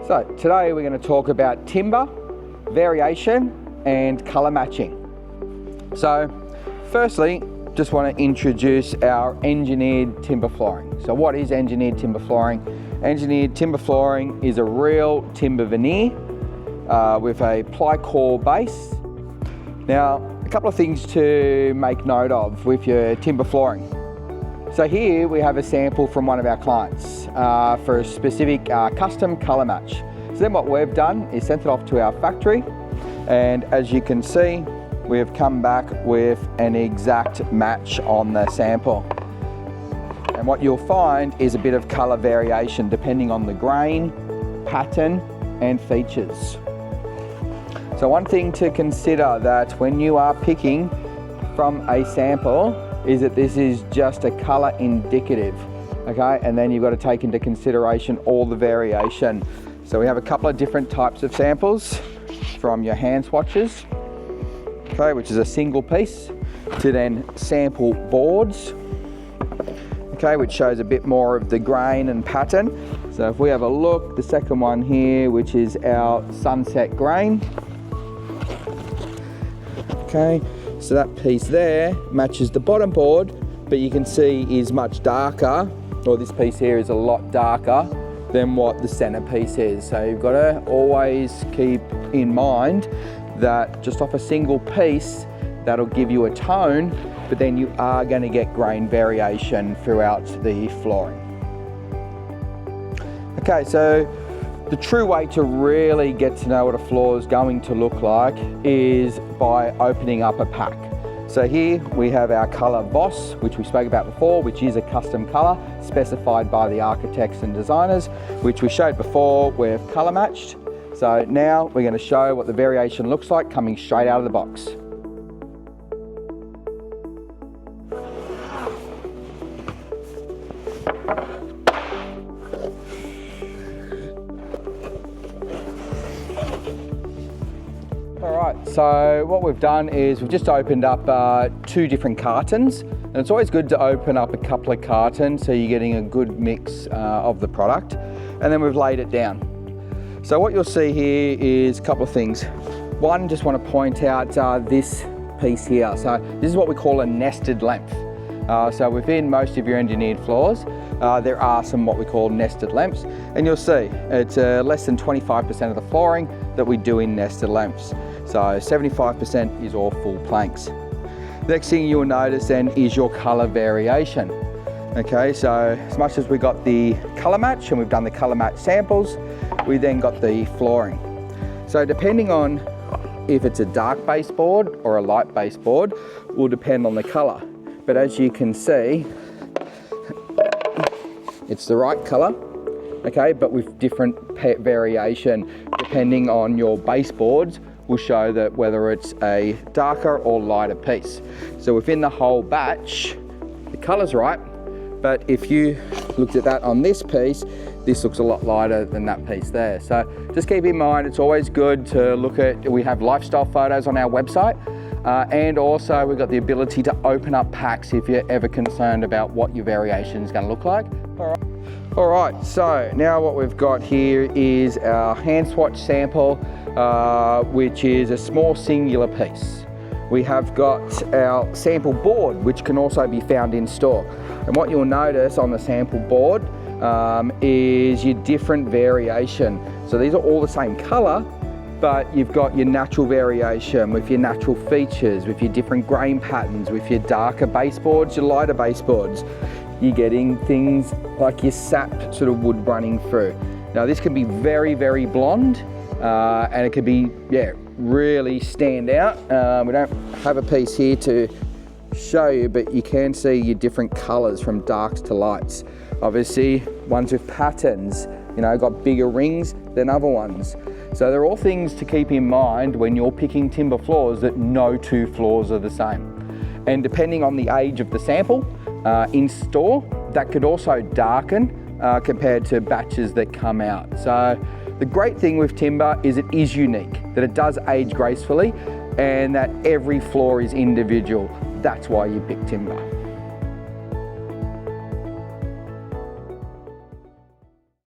So today we're going to talk about timber, variation and colour matching. So firstly, just want to introduce our engineered timber flooring. So what is engineered timber flooring? Engineered timber flooring is a real timber veneer with a ply core base. Now, a couple of things to make note of with your timber flooring. So here we have a sample from one of our clients for a specific custom colour match. So then what we've done is sent it off to our factory, and as you can see, we've come back with an exact match on the sample. And what you'll find is a bit of colour variation depending on the grain, pattern and features. So one thing to consider that when you are picking from a sample is that this is just a colour indicative, okay? And then you've got to take into consideration all the variation. So we have a couple of different types of samples, from your hand swatches, okay, which is a single piece, to then sample boards, okay, which shows a bit more of the grain and pattern. So if we have a look, the second one here, which is our sunset grain, okay. So that piece there matches the bottom board, but you can see is much darker, or this piece here is a lot darker than what the center piece is. So you've got to always keep in mind that just off a single piece, that'll give you a tone, but then you are going to get grain variation throughout the flooring. Okay, so the true way to really get to know what a floor is going to look like is by opening up a pack. So here we have our colour Boss, which we spoke about before, which is a custom colour specified by the architects and designers, which we showed before we've colour matched. So now we're going to show what the variation looks like coming straight out of the box. Alright, so what we've done is we've just opened up two different cartons, and it's always good to open up a couple of cartons so you're getting a good mix of the product, and then we've laid it down. So what you'll see here is a couple of things. One, just want to point out this piece here. So this is what we call a nested length. So within most of your engineered floors, there are some what we call nested lengths, and you'll see it's less than 25% of the flooring that we do in nested lengths. So 75% is all full planks. The next thing you'll notice then is your colour variation. Okay, so as much as we got the colour match and we've done the colour match samples, we then got the flooring. So depending on if it's a dark baseboard or a light baseboard will depend on the colour. But as you can see, it's the right colour, okay, but with different variation depending on your baseboards will show that whether it's a darker or lighter piece. So within the whole batch, the colour's right, but if you looked at that on this piece, this looks a lot lighter than that piece there. So just keep in mind, it's always good to look at, we have lifestyle photos on our website, and also we've got the ability to open up packs if you're ever concerned about what your variation is going to look like. All right, so now what we've got here is our hand swatch sample, which is a small singular piece. We have got our sample board, which can also be found in store. And what you'll notice on the sample board is your different variation. So these are all the same color, but you've got your natural variation with your natural features, with your different grain patterns, with your darker baseboards, your lighter baseboards. You're getting things like your sap sort of wood running through. Now this can be very, very blonde, and it could be, yeah, really stand out. We don't have a piece here to show you, but you can see your different colors from darks to lights. Obviously, ones with patterns, you know, got bigger rings than other ones. So they're all things to keep in mind when you're picking timber floors, that no two floors are the same. And depending on the age of the sample, in store, that could also darken compared to batches that come out. So the great thing with timber is it is unique, that it does age gracefully, and that every floor is individual. That's why you pick timber.